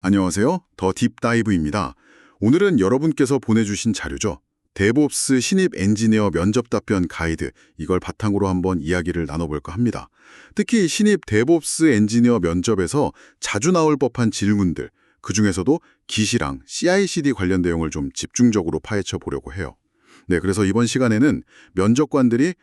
안녕하세요. 더 딥다이브입니다. 오늘은 여러분께서 보내주신 자료죠. 데브옵스 신입 엔지니어 면접 답변 가이드, 이걸 바탕으로 한번 이야기를 나눠볼까 합니다. 특히 신입 데브옵스 엔지니어 면접에서 자주 나올 법한 질문들, 그중에서도 깃이랑 CI/CD 관련 내용을 좀 집중적으로 파헤쳐 보려고 해요. 네, 그래서 이번 시간에는 면접관들이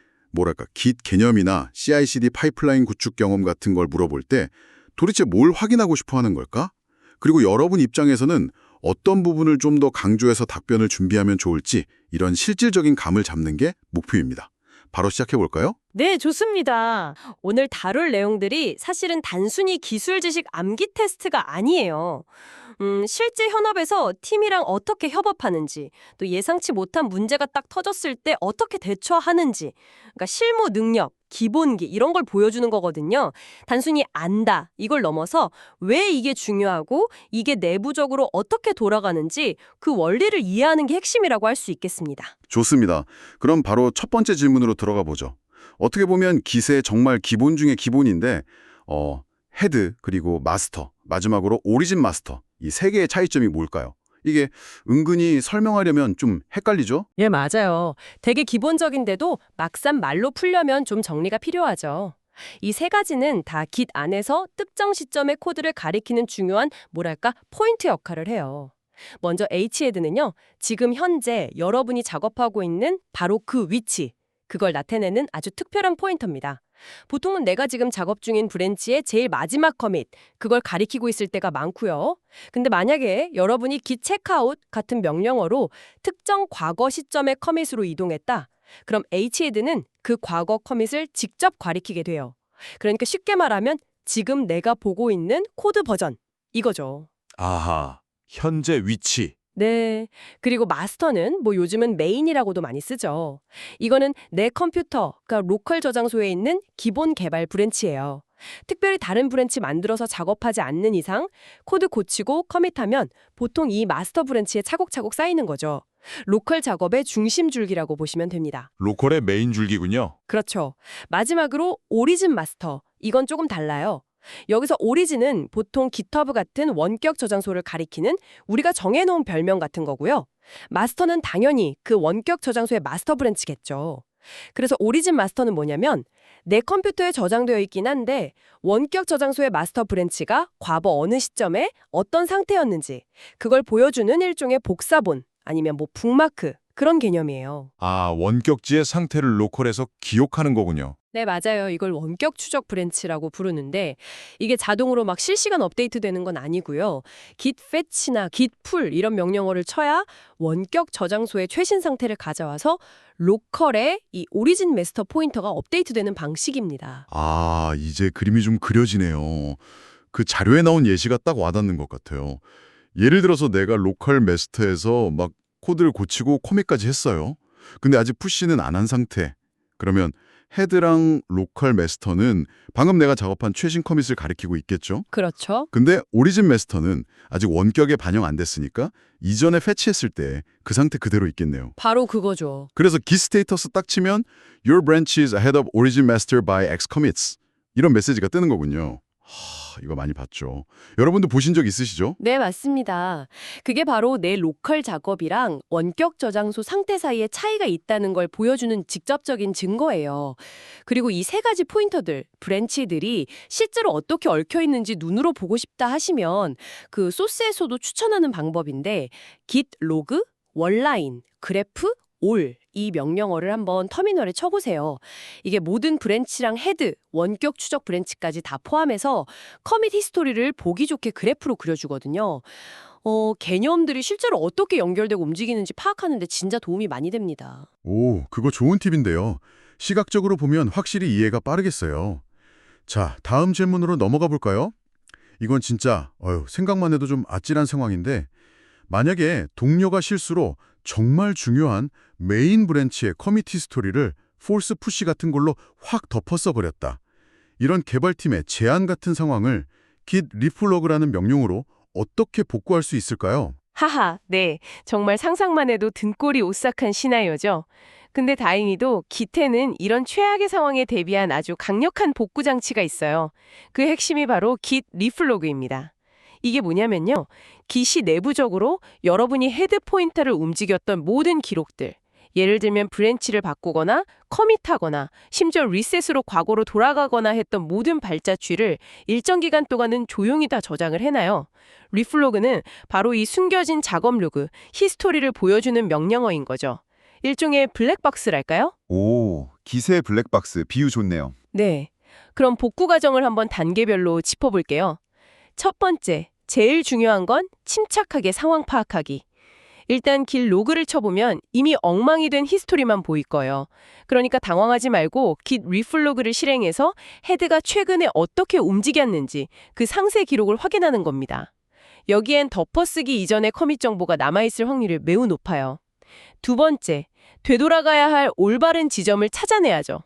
깃 개념이나 CI/CD 파이프라인 구축 경험 같은 걸 물어볼 때 도대체 뭘 확인하고 싶어 하는 걸까? 그리고 여러분 입장에서는 어떤 부분을 좀 더 강조해서 답변을 준비하면 좋을지 이런 실질적인 감을 잡는 게 목표입니다. 바로 시작해 볼까요? 네, 좋습니다. 오늘 다룰 내용들이 사실은 단순히 기술 지식 암기 테스트가 아니에요. 실제 현업에서 팀이랑 어떻게 협업하는지, 또 예상치 못한 문제가 딱 터졌을 때 어떻게 대처하는지, 그러니까 실무 능력, 기본기 이런 걸 보여주는 거거든요. 단순히 안다 이걸 넘어서 왜 이게 중요하고 이게 내부적으로 어떻게 돌아가는지 그 원리를 이해하는 게 핵심이라고 할 수 있겠습니다. 좋습니다. 그럼 바로 첫 번째 질문으로 들어가 보죠. 어떻게 보면 깃의 정말 기본 중에 기본인데 헤드 그리고 마스터, 마지막으로 오리진 마스터 이 세 개의 차이점이 뭘까요? 이게 은근히 설명하려면 좀 헷갈리죠? 예, 맞아요. 되게 기본적인데도 막상 말로 풀려면 좀 정리가 필요하죠. 이 세 가지는 다 깃 안에서 특정 시점의 코드를 가리키는 중요한 포인트 역할을 해요. 먼저 H헤드는요, 지금 현재 여러분이 작업하고 있는 바로 그 위치, 그걸 나타내는 아주 특별한 포인터입니다. 보통은 내가 지금 작업 중인 브랜치의 제일 마지막 커밋, 그걸 가리키고 있을 때가 많고요. 근데 만약에 여러분이 git checkout 같은 명령어로 특정 과거 시점의 커밋으로 이동했다. 그럼 hhead는 그 과거 커밋을 직접 가리키게 돼요. 그러니까 쉽게 말하면 지금 내가 보고 있는 코드 버전, 이거죠. 아하, 현재 위치. 네. 그리고 마스터는 요즘은 메인이라고도 많이 쓰죠. 이거는 내 컴퓨터, 그러니까 로컬 저장소에 있는 기본 개발 브랜치예요. 특별히 다른 브랜치 만들어서 작업하지 않는 이상 코드 고치고 커밋하면 보통 이 마스터 브랜치에 차곡차곡 쌓이는 거죠. 로컬 작업의 중심 줄기라고 보시면 됩니다. 로컬의 메인 줄기군요. 그렇죠. 마지막으로 오리진 마스터. 이건 조금 달라요. 여기서 오리진은 보통 GitHub 같은 원격 저장소를 가리키는 우리가 정해놓은 별명 같은 거고요. 마스터는 당연히 그 원격 저장소의 마스터 브랜치겠죠. 그래서 오리진 마스터는 뭐냐면 내 컴퓨터에 저장되어 있긴 한데 원격 저장소의 마스터 브랜치가 과거 어느 시점에 어떤 상태였는지 그걸 보여주는 일종의 복사본 아니면 북마크 그런 개념이에요. 아, 원격지의 상태를 로컬에서 기억하는 거군요. 네, 맞아요. 이걸 원격 추적 브랜치라고 부르는데 이게 자동으로 막 실시간 업데이트 되는 건 아니고요. git fetch나 git pull 이런 명령어를 쳐야 원격 저장소의 최신 상태를 가져와서 로컬에 이 오리진 마스터 포인터가 업데이트되는 방식입니다. 아, 이제 그림이 좀 그려지네요. 그 자료에 나온 예시가 딱 와닿는 것 같아요. 예를 들어서 내가 로컬 마스터에서 막 코드를 고치고 코밋까지 했어요. 근데 아직 푸시는 안 한 상태. 그러면 헤드랑 로컬 마스터는 방금 내가 작업한 최신 커밋을 가리키고 있겠죠? 그렇죠. 근데 오리진 마스터는 아직 원격에 반영 안 됐으니까 이전에 패치했을 때 그 상태 그대로 있겠네요. 바로 그거죠. 그래서 git 스테이터스 딱 치면 Your branch is ahead of origin master by X commits. 이런 메시지가 뜨는 거군요. 이거 많이 봤죠. 여러분도 보신 적 있으시죠? 네, 맞습니다. 그게 바로 내 로컬 작업이랑 원격 저장소 상태 사이에 차이가 있다는 걸 보여주는 직접적인 증거예요. 그리고 이 세 가지 포인터들, 브랜치들이 실제로 어떻게 얽혀 있는지 눈으로 보고 싶다 하시면 그 소스에서도 추천하는 방법인데 git log, 원라인, 그래프, 올 이 명령어를 한번 터미널에 쳐보세요. 이게 모든 브랜치랑 헤드, 원격 추적 브랜치까지 다 포함해서 커밋 히스토리를 보기 좋게 그래프로 그려주거든요. 개념들이 실제로 어떻게 연결되고 움직이는지 파악하는 데 진짜 도움이 많이 됩니다. 오, 그거 좋은 팁인데요. 시각적으로 보면 확실히 이해가 빠르겠어요. 자, 다음 질문으로 넘어가 볼까요? 이건 진짜 생각만 해도 좀 아찔한 상황인데 만약에 동료가 실수로 정말 중요한 메인 브랜치의 커미티 스토리를 폴스 푸시 같은 걸로 확 덮어써 버렸다. 이런 개발팀의 제안 같은 상황을 git reflog라는 명령으로 어떻게 복구할 수 있을까요? 하하, 네. 정말 상상만 해도 등골이 오싹한 시나리오죠. 근데 다행히도 기태는 이런 최악의 상황에 대비한 아주 강력한 복구 장치가 있어요. 그 핵심이 바로 git reflog입니다. 이게 뭐냐면요. 깃이 내부적으로 여러분이 헤드 포인터를 움직였던 모든 기록들, 예를 들면 브랜치를 바꾸거나 커밋하거나 심지어 리셋으로 과거로 돌아가거나 했던 모든 발자취를 일정 기간 동안은 조용히 다 저장을 해놔요. 리플로그는 바로 이 숨겨진 작업 로그, 히스토리를 보여주는 명령어인 거죠. 일종의 블랙박스랄까요? 오, 기세 블랙박스 비유 좋네요. 네. 그럼 복구 과정을 한번 단계별로 짚어볼게요. 첫 번째, 제일 중요한 건 침착하게 상황 파악하기. 일단 길 로그를 쳐보면 이미 엉망이 된 히스토리만 보일 거예요. 그러니까 당황하지 말고 깃 리플로그를 실행해서 헤드가 최근에 어떻게 움직였는지 그 상세 기록을 확인하는 겁니다. 여기엔 덮어쓰기 이전의 커밋 정보가 남아있을 확률이 매우 높아요. 두 번째, 되돌아가야 할 올바른 지점을 찾아내야죠.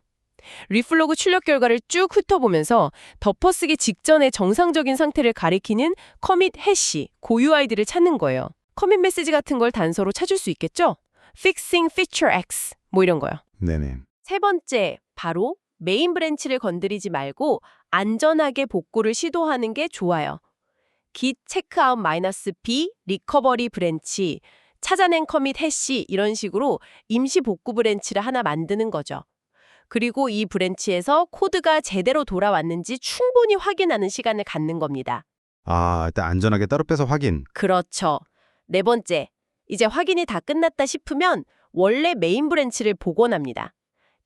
리플로그 출력 결과를 쭉 훑어보면서 덮어쓰기 직전의 정상적인 상태를 가리키는 커밋 해시, 고유 아이디를 찾는 거예요. 커밋 메시지 같은 걸 단서로 찾을 수 있겠죠? Fixing Feature X, 뭐 이런 거요. 네네. 세 번째, 바로 메인 브랜치를 건드리지 말고 안전하게 복구를 시도하는 게 좋아요. git checkout -b 리커버리 브랜치, 찾아낸 커밋 해시 이런 식으로 임시 복구 브랜치를 하나 만드는 거죠. 그리고 이 브랜치에서 코드가 제대로 돌아왔는지 충분히 확인하는 시간을 갖는 겁니다. 아, 일단 안전하게 따로 빼서 확인. 그렇죠. 네 번째, 이제 확인이 다 끝났다 싶으면 원래 메인 브랜치를 복원합니다.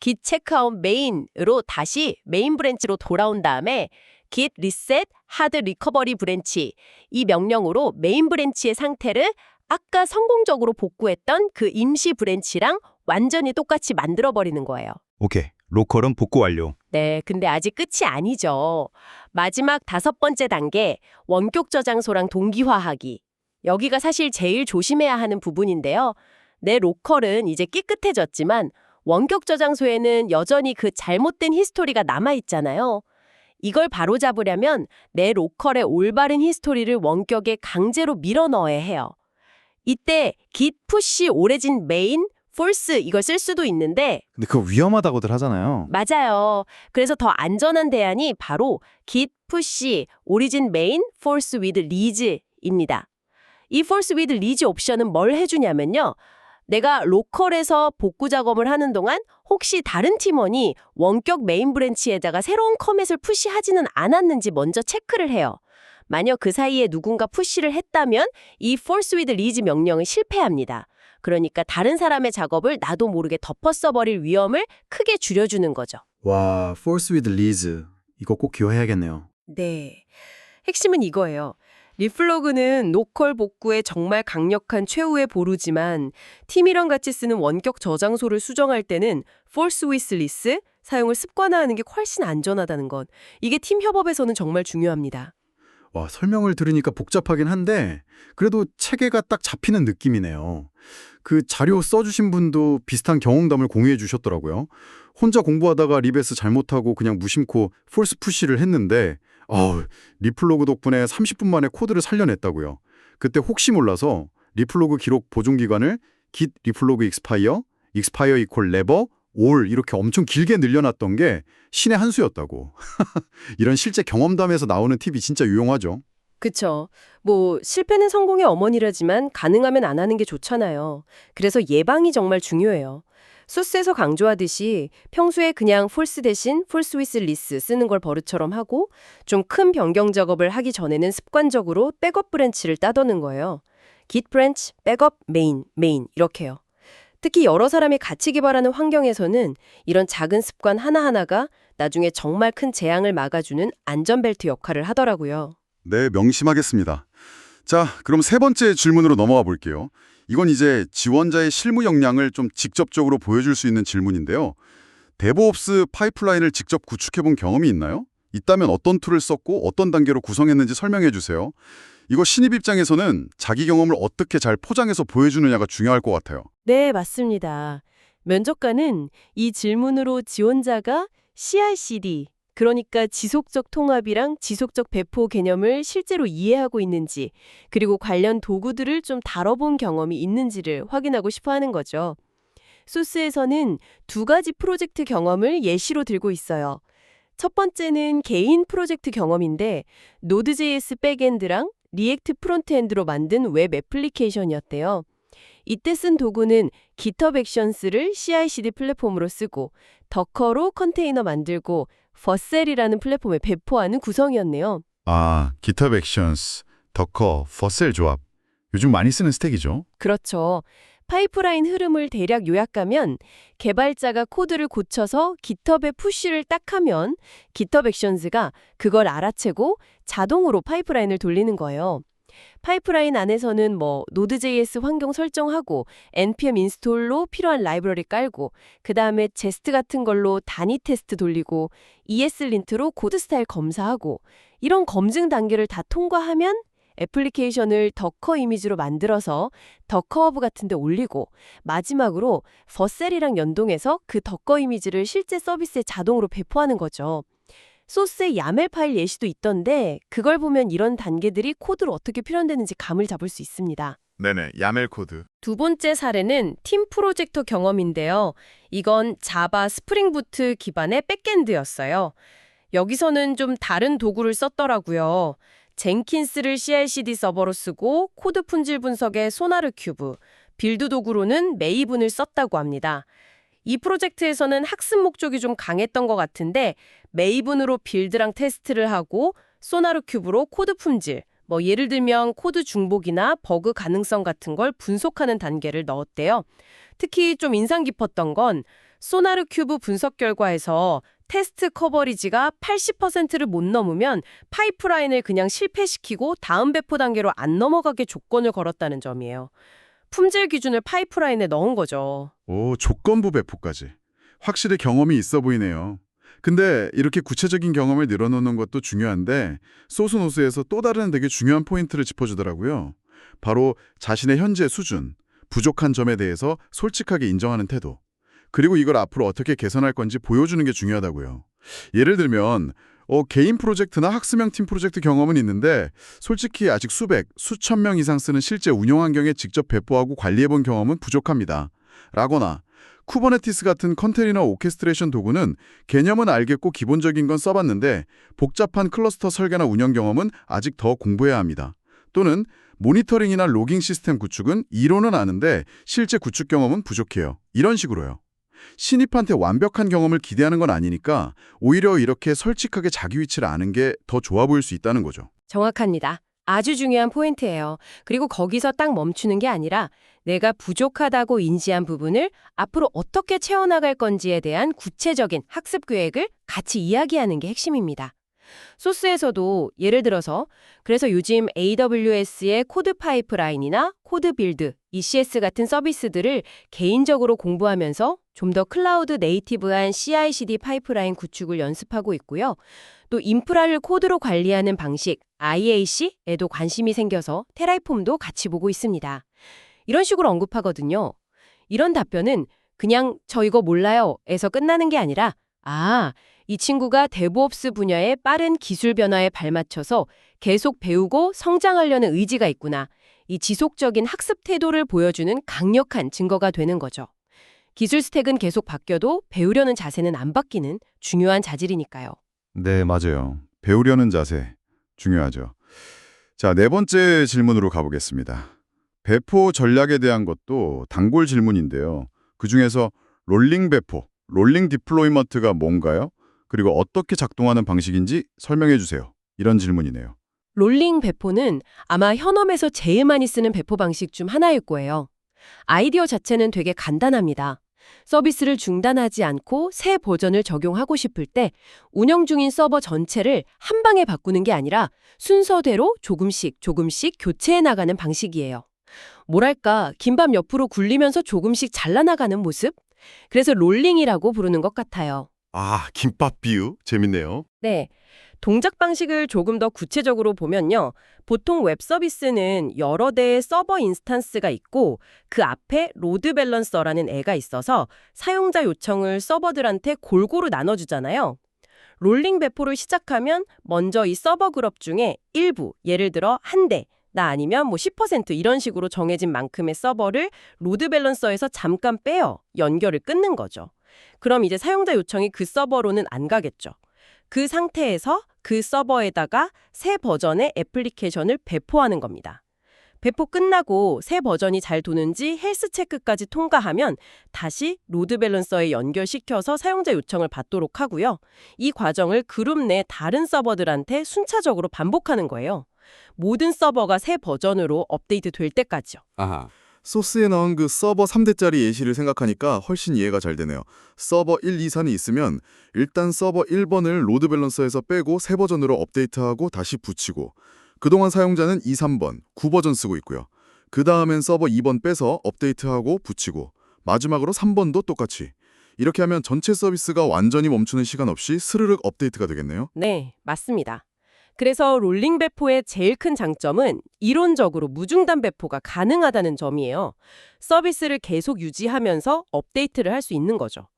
git checkout main으로 다시 메인 브랜치로 돌아온 다음에 git reset hard recovery 브랜치, 이 명령으로 메인 브랜치의 상태를 아까 성공적으로 복구했던 그 임시 브랜치랑 완전히 똑같이 만들어버리는 거예요. 오케이. 로컬은 복구 완료. 네, 근데 아직 끝이 아니죠. 마지막 5번째 단계, 원격 저장소랑 동기화하기. 여기가 사실 제일 조심해야 하는 부분인데요. 내 로컬은 이제 깨끗해졌지만 원격 저장소에는 여전히 그 잘못된 히스토리가 남아있잖아요. 이걸 바로잡으려면 내 로컬의 올바른 히스토리를 원격에 강제로 밀어 넣어야 해요. 이때 git push origin main false 이걸 쓸 수도 있는데 근데 그거 위험하다고들 하잖아요. 맞아요. 그래서 더 안전한 대안이 바로 git push origin main false with lease입니다. 이 false with lease 옵션은 뭘 해주냐면요. 내가 로컬에서 복구 작업을 하는 동안 혹시 다른 팀원이 원격 메인 브랜치에다가 새로운 커밋을 푸시하지는 않았는지 먼저 체크를 해요. 만약 그 사이에 누군가 푸시를 했다면 이 false with lease 명령은 실패합니다. 그러니까 다른 사람의 작업을 나도 모르게 덮어써버릴 위험을 크게 줄여주는 거죠. 와, Force with Lease. 이거 꼭 기억해야겠네요. 네. 핵심은 이거예요. 리플로그는 로컬 복구에 정말 강력한 최후의 보루지만 팀이랑 같이 쓰는 원격 저장소를 수정할 때는 false with lease 사용을 습관화하는 게 훨씬 안전하다는 것. 이게 팀 협업에서는 정말 중요합니다. 와, 설명을 들으니까 복잡하긴 한데 그래도 체계가 딱 잡히는 느낌이네요. 그 자료 써주신 분도 비슷한 경험담을 공유해 주셨더라고요. 혼자 공부하다가 리베스 잘못하고 그냥 무심코 폴스 푸시를 했는데 리플로그 덕분에 30분 만에 코드를 살려냈다고요. 그때 혹시 몰라서 리플로그 기록 보존 기간을 git 리플로그 expire equal never all 이렇게 엄청 길게 늘려놨던 게 신의 한 수였다고. 이런 실제 경험담에서 나오는 팁이 진짜 유용하죠. 그쵸. 뭐 실패는 성공의 어머니라지만 가능하면 안 하는 게 좋잖아요. 그래서 예방이 정말 중요해요. 소스에서 강조하듯이 평소에 그냥 false 대신 false with lease 쓰는 걸 버릇처럼 하고 좀 큰 변경 작업을 하기 전에는 습관적으로 백업 브랜치를 따두는 거예요. git branch, 백업, main 이렇게요. 특히 여러 사람이 같이 개발하는 환경에서는 이런 작은 습관 하나하나가 나중에 정말 큰 재앙을 막아주는 안전벨트 역할을 하더라고요. 네, 명심하겠습니다. 자, 그럼 세 번째 질문으로 넘어가 볼게요. 이건 이제 지원자의 실무 역량을 좀 직접적으로 보여줄 수 있는 질문인데요. 데브옵스 파이프라인을 직접 구축해 본 경험이 있나요? 있다면 어떤 툴을 썼고 어떤 단계로 구성했는지 설명해 주세요. 이거 신입 입장에서는 자기 경험을 어떻게 잘 포장해서 보여주느냐가 중요할 것 같아요. 네, 맞습니다. 면접관은 이 질문으로 지원자가 CI/CD, 그러니까 지속적 통합이랑 지속적 배포 개념을 실제로 이해하고 있는지, 그리고 관련 도구들을 좀 다뤄본 경험이 있는지를 확인하고 싶어 하는 거죠. 소스에서는 2가지 프로젝트 경험을 예시로 들고 있어요. 첫 번째는 개인 프로젝트 경험인데 노드.js 백엔드랑 리액트 프론트엔드로 만든 웹 애플리케이션이었대요. 이때 쓴 도구는 GitHub 액션스를 CI/CD 플랫폼으로 쓰고 더커로 컨테이너 만들고 버셀이라는 플랫폼에 배포하는 구성이었네요. 아, GitHub 액션스, 더커, 버셀 조합. 요즘 많이 쓰는 스택이죠. 그렇죠. 파이프라인 흐름을 대략 요약하면 개발자가 코드를 고쳐서 GitHub에 푸시를 딱 하면 GitHub 액션스가 그걸 알아채고 자동으로 파이프라인을 돌리는 거예요. 파이프라인 안에서는 Node.js 환경 설정하고 npm 인스톨로 필요한 라이브러리 깔고 그다음에 제스트 같은 걸로 단위 테스트 돌리고 ESLint로 코드 스타일 검사하고 이런 검증 단계를 다 통과하면 애플리케이션을 더커 이미지로 만들어서 더커 허브 같은 데 올리고 마지막으로 버셀이랑 연동해서 그 더커 이미지를 실제 서비스에 자동으로 배포하는 거죠. 소스에 야멜 파일 예시도 있던데 그걸 보면 이런 단계들이 코드로 어떻게 표현되는지 감을 잡을 수 있습니다. 네네, 야멜 코드. 두 번째 사례는 팀 프로젝터 경험인데요. 이건 자바 스프링 부트 기반의 백엔드였어요. 여기서는 좀 다른 도구를 썼더라고요. 젠킨스를 CI/CD 서버로 쓰고 코드 품질 분석에 소나르 큐브, 빌드 도구로는 메이븐을 썼다고 합니다. 이 프로젝트에서는 학습 목적이 좀 강했던 것 같은데 메이븐으로 빌드랑 테스트를 하고 소나르 큐브로 코드 품질, 예를 들면 코드 중복이나 버그 가능성 같은 걸 분석하는 단계를 넣었대요. 특히 좀 인상 깊었던 건 소나르 큐브 분석 결과에서 테스트 커버리지가 80%를 못 넘으면 파이프라인을 그냥 실패시키고 다음 배포 단계로 안 넘어가게 조건을 걸었다는 점이에요. 품질 기준을 파이프라인에 넣은 거죠. 오, 조건부 배포까지. 확실히 경험이 있어 보이네요. 근데 이렇게 구체적인 경험을 늘어놓는 것도 중요한데 소스노스에서 또 다른 되게 중요한 포인트를 짚어주더라고요. 바로 자신의 현재 수준, 부족한 점에 대해서 솔직하게 인정하는 태도. 그리고 이걸 앞으로 어떻게 개선할 건지 보여주는 게 중요하다고요. 예를 들면 개인 프로젝트나 학습형 팀 프로젝트 경험은 있는데 솔직히 아직 수백, 수천 명 이상 쓰는 실제 운영 환경에 직접 배포하고 관리해본 경험은 부족합니다. 라거나 쿠버네티스 같은 컨테이너 오케스트레이션 도구는 개념은 알겠고 기본적인 건 써봤는데 복잡한 클러스터 설계나 운영 경험은 아직 더 공부해야 합니다. 또는 모니터링이나 로깅 시스템 구축은 이론은 아는데 실제 구축 경험은 부족해요. 이런 식으로요. 신입한테 완벽한 경험을 기대하는 건 아니니까 오히려 이렇게 솔직하게 자기 위치를 아는 게 더 좋아 보일 수 있다는 거죠. 정확합니다. 아주 중요한 포인트예요. 그리고 거기서 딱 멈추는 게 아니라 내가 부족하다고 인지한 부분을 앞으로 어떻게 채워나갈 건지에 대한 구체적인 학습 계획을 같이 이야기하는 게 핵심입니다. 소스에서도 예를 들어서 그래서 요즘 AWS의 코드 파이프라인이나 코드 빌드, ECS 같은 서비스들을 개인적으로 공부하면서 좀 더 클라우드 네이티브한 CI/CD 파이프라인 구축을 연습하고 있고요. 또 인프라를 코드로 관리하는 방식, IAC에도 관심이 생겨서 테라폼도 같이 보고 있습니다. 이런 식으로 언급하거든요. 이런 답변은 그냥 저 이거 몰라요 에서 끝나는 게 아니라 이 친구가 데브옵스 분야의 빠른 기술 변화에 발맞춰서 계속 배우고 성장하려는 의지가 있구나. 이 지속적인 학습 태도를 보여주는 강력한 증거가 되는 거죠. 기술 스택은 계속 바뀌어도 배우려는 자세는 안 바뀌는 중요한 자질이니까요. 네, 맞아요. 배우려는 자세 중요하죠. 자, 네 번째 질문으로 가보겠습니다. 배포 전략에 대한 것도 단골 질문인데요. 그중에서 롤링 배포, 롤링 디플로이먼트가 뭔가요? 그리고 어떻게 작동하는 방식인지 설명해 주세요. 이런 질문이네요. 롤링 배포는 아마 현업에서 제일 많이 쓰는 배포 방식 중 하나일 거예요. 아이디어 자체는 되게 간단합니다. 서비스를 중단하지 않고 새 버전을 적용하고 싶을 때 운영 중인 서버 전체를 한 방에 바꾸는 게 아니라 순서대로 조금씩 교체해 나가는 방식이에요. 뭐랄까, 김밥 옆으로 굴리면서 조금씩 잘라나가는 모습? 그래서 롤링이라고 부르는 것 같아요. 아, 김밥 비유 재밌네요. 네. 동작 방식을 조금 더 구체적으로 보면요. 보통 웹 서비스는 여러 대의 서버 인스턴스가 있고 그 앞에 로드 밸런서라는 애가 있어서 사용자 요청을 서버들한테 골고루 나눠주잖아요. 롤링 배포를 시작하면 먼저 이 서버 그룹 중에 일부, 예를 들어 한 대, 나 아니면 10% 이런 식으로 정해진 만큼의 서버를 로드 밸런서에서 잠깐 빼어 연결을 끊는 거죠. 그럼 이제 사용자 요청이 그 서버로는 안 가겠죠. 그 상태에서 그 서버에다가 새 버전의 애플리케이션을 배포하는 겁니다. 배포 끝나고 새 버전이 잘 도는지 헬스 체크까지 통과하면 다시 로드 밸런서에 연결시켜서 사용자 요청을 받도록 하고요. 이 과정을 그룹 내 다른 서버들한테 순차적으로 반복하는 거예요. 모든 서버가 새 버전으로 업데이트 될 때까지요. 아하. 소스에 나온 그 서버 3대짜리 예시를 생각하니까 훨씬 이해가 잘 되네요. 서버 1, 2, 3이 있으면 일단 서버 1번을 로드 밸런서에서 빼고 새 버전으로 업데이트하고 다시 붙이고 그동안 사용자는 2, 3번, 9버전 쓰고 있고요. 그 다음엔 서버 2번 빼서 업데이트하고 붙이고 마지막으로 3번도 똑같이. 이렇게 하면 전체 서비스가 완전히 멈추는 시간 없이 스르륵 업데이트가 되겠네요. 네, 맞습니다. 그래서 롤링 배포의 제일 큰 장점은 이론적으로 무중단 배포가 가능하다는 점이에요. 서비스를 계속 유지하면서 업데이트를 할 수 있는 거죠.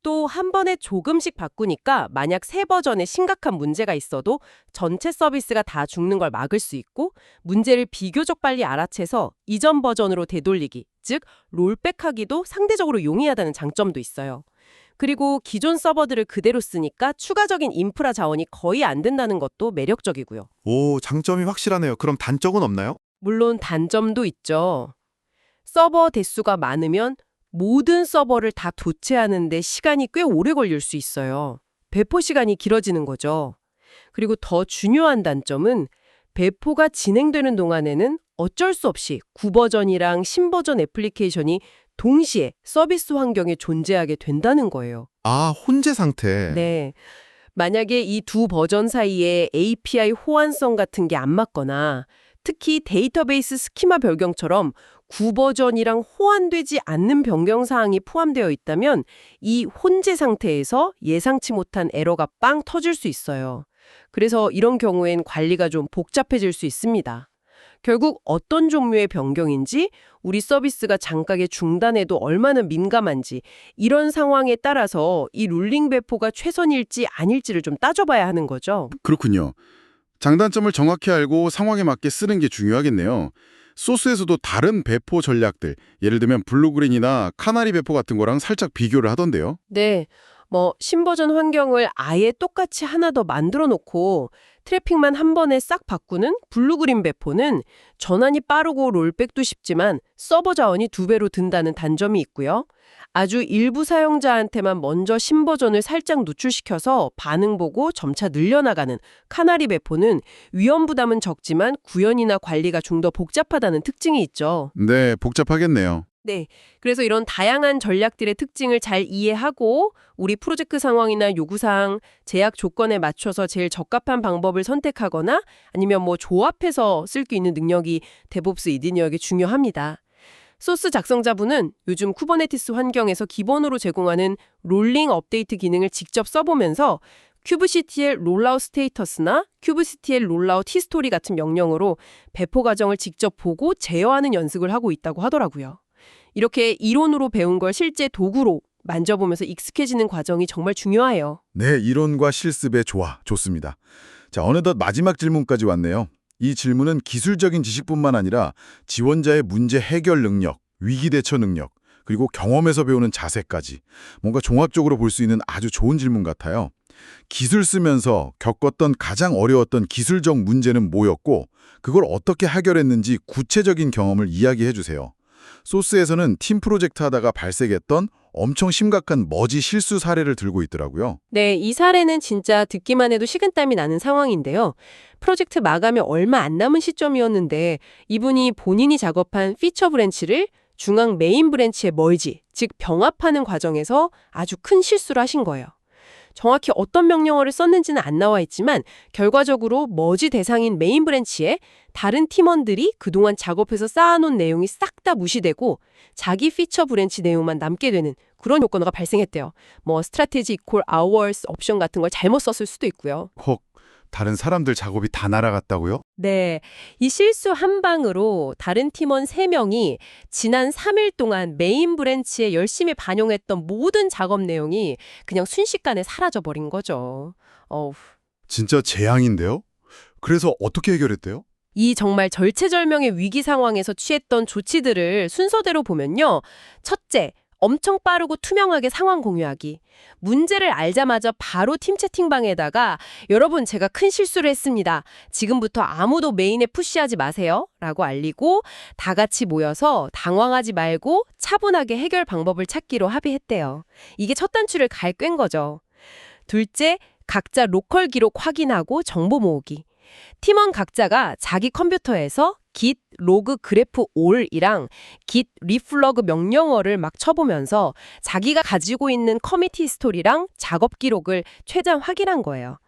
또 한 번에 조금씩 바꾸니까 만약 새 버전에 심각한 문제가 있어도 전체 서비스가 다 죽는 걸 막을 수 있고 문제를 비교적 빨리 알아채서 이전 버전으로 되돌리기, 즉 롤백하기도 상대적으로 용이하다는 장점도 있어요. 그리고 기존 서버들을 그대로 쓰니까 추가적인 인프라 자원이 거의 안 든다는 것도 매력적이고요. 오, 장점이 확실하네요. 그럼 단점은 없나요? 물론 단점도 있죠. 서버 대수가 많으면 모든 서버를 다 교체하는 데 시간이 꽤 오래 걸릴 수 있어요. 배포 시간이 길어지는 거죠. 그리고 더 중요한 단점은 배포가 진행되는 동안에는 어쩔 수 없이 9버전이랑 신버전 애플리케이션이 동시에 서비스 환경에 존재하게 된다는 거예요. 아, 혼재 상태. 네. 만약에 이 두 버전 사이에 API 호환성 같은 게 안 맞거나 특히 데이터베이스 스키마 변경처럼 9버전이랑 호환되지 않는 변경 사항이 포함되어 있다면 이 혼재 상태에서 예상치 못한 에러가 빵 터질 수 있어요. 그래서 이런 경우엔 관리가 좀 복잡해질 수 있습니다. 결국 어떤 종류의 변경인지, 우리 서비스가 장각에 중단해도 얼마나 민감한지 이런 상황에 따라서 이 룰링 배포가 최선일지 아닐지를 좀 따져봐야 하는 거죠. 그렇군요. 장단점을 정확히 알고 상황에 맞게 쓰는 게 중요하겠네요. 소스에서도 다른 배포 전략들, 예를 들면 블루그린이나 카나리 배포 같은 거랑 살짝 비교를 하던데요. 네, 신버전 환경을 아예 똑같이 하나 더 만들어 놓고 트래픽만 한 번에 싹 바꾸는 블루그린 배포는 전환이 빠르고 롤백도 쉽지만 서버 자원이 2배로 든다는 단점이 있고요. 아주 일부 사용자한테만 먼저 신버전을 살짝 노출시켜서 반응 보고 점차 늘려나가는 카나리 배포는 위험 부담은 적지만 구현이나 관리가 좀 더 복잡하다는 특징이 있죠. 네, 복잡하겠네요. 네, 그래서 이런 다양한 전략들의 특징을 잘 이해하고 우리 프로젝트 상황이나 요구사항, 제약 조건에 맞춰서 제일 적합한 방법을 선택하거나 아니면 조합해서 쓸 수 있는 능력이 데브옵스 이디니어에게 중요합니다. 소스 작성자분은 요즘 쿠버네티스 환경에서 기본으로 제공하는 롤링 업데이트 기능을 직접 써보면서 kubectl 롤아웃 스테이터스나 kubectl 롤아웃 히스토리 같은 명령으로 배포 과정을 직접 보고 제어하는 연습을 하고 있다고 하더라고요. 이렇게 이론으로 배운 걸 실제 도구로 만져보면서 익숙해지는 과정이 정말 중요해요. 네, 이론과 실습의 조화 좋습니다. 자, 어느덧 마지막 질문까지 왔네요. 이 질문은 기술적인 지식뿐만 아니라 지원자의 문제 해결 능력, 위기 대처 능력, 그리고 경험에서 배우는 자세까지 뭔가 종합적으로 볼 수 있는 아주 좋은 질문 같아요. 기술 쓰면서 겪었던 가장 어려웠던 기술적 문제는 뭐였고 그걸 어떻게 해결했는지 구체적인 경험을 이야기해 주세요. 소스에서는 팀 프로젝트 하다가 발생했던 엄청 심각한 머지 실수 사례를 들고 있더라고요. 네, 이 사례는 진짜 듣기만 해도 식은땀이 나는 상황인데요. 프로젝트 마감이 얼마 안 남은 시점이었는데 이분이 본인이 작업한 피처 브랜치를 중앙 메인 브랜치에 멀지, 즉 병합하는 과정에서 아주 큰 실수를 하신 거예요. 정확히 어떤 명령어를 썼는지는 안 나와 있지만 결과적으로 머지 대상인 메인 브랜치에 다른 팀원들이 그동안 작업해서 쌓아놓은 내용이 싹 다 무시되고 자기 피처 브랜치 내용만 남게 되는 그런 효과가 발생했대요. strategy equal hours 옵션 같은 걸 잘못 썼을 수도 있고요. 혹 다른 사람들 작업이 다 날아갔다고요? 네, 이 실수 한 방으로 다른 팀원 3명이 지난 3일 동안 메인 브랜치에 열심히 반영했던 모든 작업 내용이 그냥 순식간에 사라져버린 거죠. 진짜 재앙인데요? 그래서 어떻게 해결했대요? 이 정말 절체절명의 위기 상황에서 취했던 조치들을 순서대로 보면요. 첫째, 엄청 빠르고 투명하게 상황 공유하기. 문제를 알자마자 바로 팀 채팅방에다가 여러분 제가 큰 실수를 했습니다. 지금부터 아무도 메인에 푸시하지 마세요. 라고 알리고 다 같이 모여서 당황하지 말고 차분하게 해결 방법을 찾기로 합의했대요. 이게 첫 단추를 갈 꿰인 거죠. 둘째, 각자 로컬 기록 확인하고 정보 모으기. 팀원 각자가 자기 컴퓨터에서 git 로그 그래프 all이랑 git reflog 명령어를 막 쳐보면서 자기가 가지고 있는 커밋 히스토리랑 작업 기록을 최대한 확인한 거예요.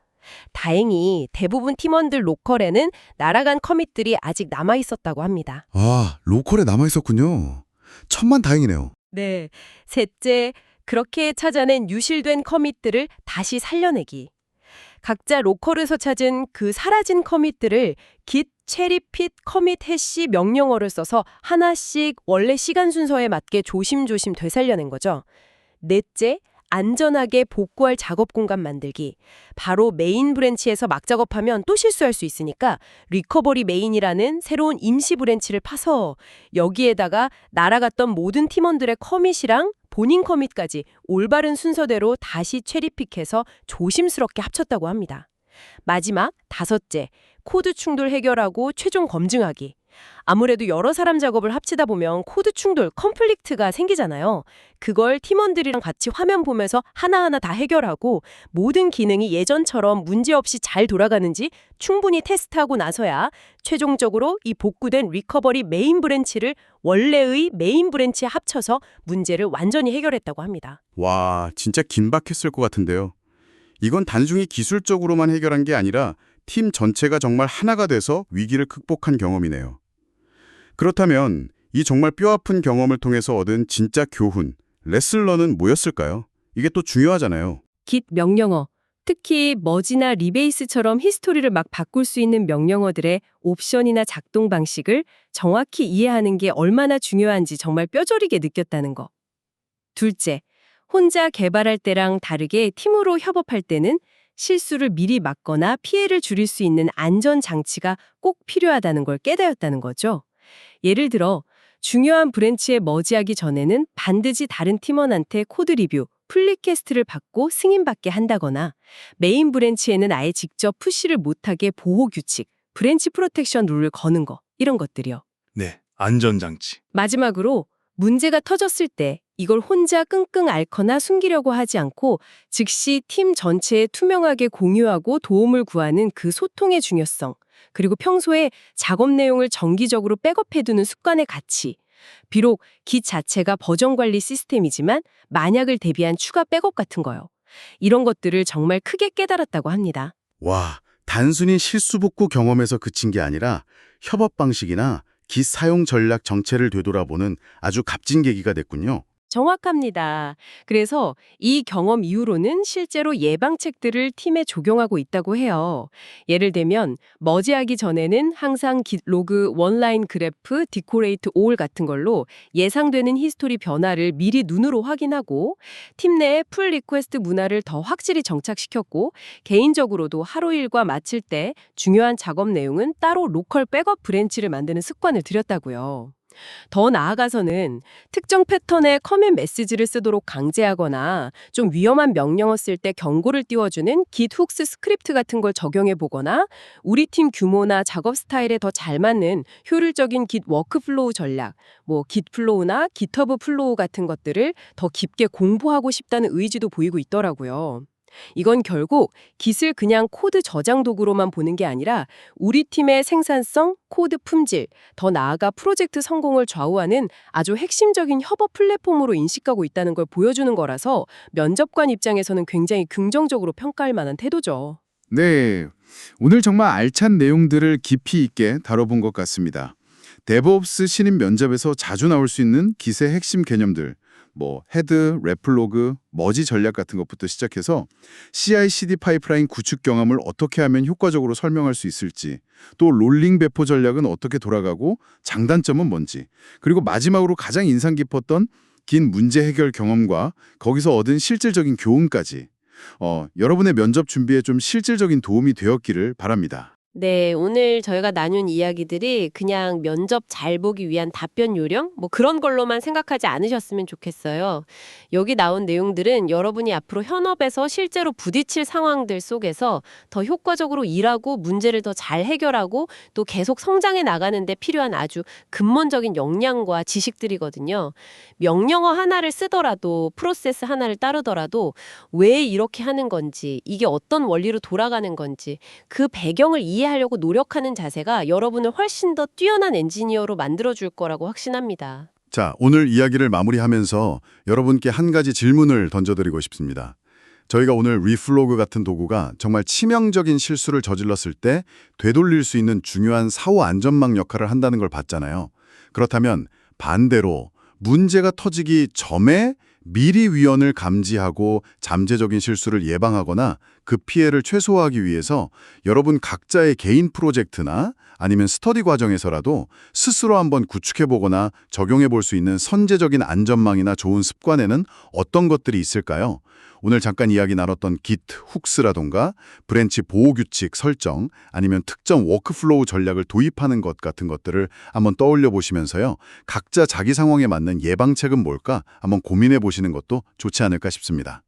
다행히 대부분 팀원들 로컬에는 날아간 커밋들이 아직 남아 있었다고 합니다. 아, 로컬에 남아있었군요. 천만다행이네요. 네. 셋째, 그렇게 찾아낸 유실된 커밋들을 다시 살려내기. 각자 로컬에서 찾은 그 사라진 커밋들을 git 체리핏 커밋 해시 명령어를 써서 하나씩 원래 시간 순서에 맞게 조심조심 되살려낸 거죠. 넷째, 안전하게 복구할 작업 공간 만들기. 바로 메인 브랜치에서 막 작업하면 또 실수할 수 있으니까 리커버리 메인이라는 새로운 임시 브랜치를 파서 여기에다가 날아갔던 모든 팀원들의 커밋이랑 본인 커밋까지 올바른 순서대로 다시 체리픽해서 조심스럽게 합쳤다고 합니다. 마지막 다섯째, 코드 충돌 해결하고 최종 검증하기. 아무래도 여러 사람 작업을 합치다 보면 코드 충돌, 컨플릭트가 생기잖아요. 그걸 팀원들이랑 같이 화면 보면서 하나하나 다 해결하고 모든 기능이 예전처럼 문제없이 잘 돌아가는지 충분히 테스트하고 나서야 최종적으로 이 복구된 리커버리 메인 브랜치를 원래의 메인 브랜치에 합쳐서 문제를 완전히 해결했다고 합니다. 와, 진짜 긴박했을 것 같은데요. 이건 단순히 기술적으로만 해결한 게 아니라 팀 전체가 정말 하나가 돼서 위기를 극복한 경험이네요. 그렇다면 이 정말 뼈아픈 경험을 통해서 얻은 진짜 교훈, 레슬런은 뭐였을까요? 이게 또 중요하잖아요. git 명령어, 특히 머지나 리베이스처럼 히스토리를 막 바꿀 수 있는 명령어들의 옵션이나 작동 방식을 정확히 이해하는 게 얼마나 중요한지 정말 뼈저리게 느꼈다는 거. 둘째, 혼자 개발할 때랑 다르게 팀으로 협업할 때는 실수를 미리 막거나 피해를 줄일 수 있는 안전 장치가 꼭 필요하다는 걸 깨달았다는 거죠. 예를 들어 중요한 브랜치에 머지하기 전에는 반드시 다른 팀원한테 코드 리뷰, 플리캐스트를 받고 승인받게 한다거나 메인 브랜치에는 아예 직접 푸시를 못하게 보호 규칙, 브랜치 프로텍션 룰을 거는 거, 이런 것들이요. 네, 안전장치. 마지막으로 문제가 터졌을 때 이걸 혼자 끙끙 앓거나 숨기려고 하지 않고 즉시 팀 전체에 투명하게 공유하고 도움을 구하는 그 소통의 중요성, 그리고 평소에 작업 내용을 정기적으로 백업해두는 습관의 가치. 비록 git 자체가 버전 관리 시스템이지만 만약을 대비한 추가 백업 같은 거요. 이런 것들을 정말 크게 깨달았다고 합니다. 와, 단순히 실수 복구 경험에서 그친 게 아니라 협업 방식이나 git 사용 전략 정체를 되돌아보는 아주 값진 계기가 됐군요. 정확합니다. 그래서 이 경험 이후로는 실제로 예방책들을 팀에 적용하고 있다고 해요. 예를 들면 머지하기 전에는 항상 git 로그 원라인 그래프 디코레이트 올 같은 걸로 예상되는 히스토리 변화를 미리 눈으로 확인하고 팀 내에 풀 리퀘스트 문화를 더 확실히 정착시켰고 개인적으로도 하루 일과 마칠 때 중요한 작업 내용은 따로 로컬 백업 브랜치를 만드는 습관을 들였다고요. 더 나아가서는 특정 패턴의 커밋 메시지를 쓰도록 강제하거나 좀 위험한 명령어 쓸 때 경고를 띄워주는 git 훅스 스크립트 같은 걸 적용해 보거나 우리 팀 규모나 작업 스타일에 더 잘 맞는 효율적인 git 워크플로우 전략, git 플로우나 GitHub 플로우 같은 것들을 더 깊게 공부하고 싶다는 의지도 보이고 있더라고요. 이건 결국 git을 그냥 코드 저장 도구로만 보는 게 아니라 우리 팀의 생산성, 코드 품질, 더 나아가 프로젝트 성공을 좌우하는 아주 핵심적인 협업 플랫폼으로 인식하고 있다는 걸 보여주는 거라서 면접관 입장에서는 굉장히 긍정적으로 평가할 만한 태도죠. 네, 오늘 정말 알찬 내용들을 깊이 있게 다뤄본 것 같습니다. 데브옵스 신입 면접에서 자주 나올 수 있는 git의 핵심 개념들, 헤드, 레플로그, 머지 전략 같은 것부터 시작해서 CI/CD 파이프라인 구축 경험을 어떻게 하면 효과적으로 설명할 수 있을지, 또 롤링 배포 전략은 어떻게 돌아가고 장단점은 뭔지, 그리고 마지막으로 가장 인상 깊었던 긴 문제 해결 경험과 거기서 얻은 실질적인 교훈까지 여러분의 면접 준비에 좀 실질적인 도움이 되었기를 바랍니다. 네, 오늘 저희가 나눈 이야기들이 그냥 면접 잘 보기 위한 답변 요령? 뭐 그런 걸로만 생각하지 않으셨으면 좋겠어요. 여기 나온 내용들은 여러분이 앞으로 현업에서 실제로 부딪힐 상황들 속에서 더 효과적으로 일하고 문제를 더 잘 해결하고 또 계속 성장해 나가는 데 필요한 아주 근본적인 역량과 지식들이거든요. 명령어 하나를 쓰더라도 프로세스 하나를 따르더라도 왜 이렇게 하는 건지, 이게 어떤 원리로 돌아가는 건지 그 배경을 이해하려고 노력하는 자세가 여러분을 훨씬 더 뛰어난 엔지니어로 만들어줄 거라고 확신합니다. 자, 오늘 이야기를 마무리하면서 여러분께 한 가지 질문을 던져드리고 싶습니다. 저희가 오늘 리플로그 같은 도구가 정말 치명적인 실수를 저질렀을 때 되돌릴 수 있는 중요한 사후 안전망 역할을 한다는 걸 봤잖아요. 그렇다면 반대로 문제가 터지기 전에 미리 위험을 감지하고 잠재적인 실수를 예방하거나 그 피해를 최소화하기 위해서 여러분 각자의 개인 프로젝트나 아니면 스터디 과정에서라도 스스로 한번 구축해보거나 적용해볼 수 있는 선제적인 안전망이나 좋은 습관에는 어떤 것들이 있을까요? 오늘 잠깐 이야기 나눴던 Git 훅스라던가 브랜치 보호규칙 설정 아니면 특정 워크플로우 전략을 도입하는 것 같은 것들을 한번 떠올려 보시면서요. 각자 자기 상황에 맞는 예방책은 뭘까 한번 고민해 보시는 것도 좋지 않을까 싶습니다.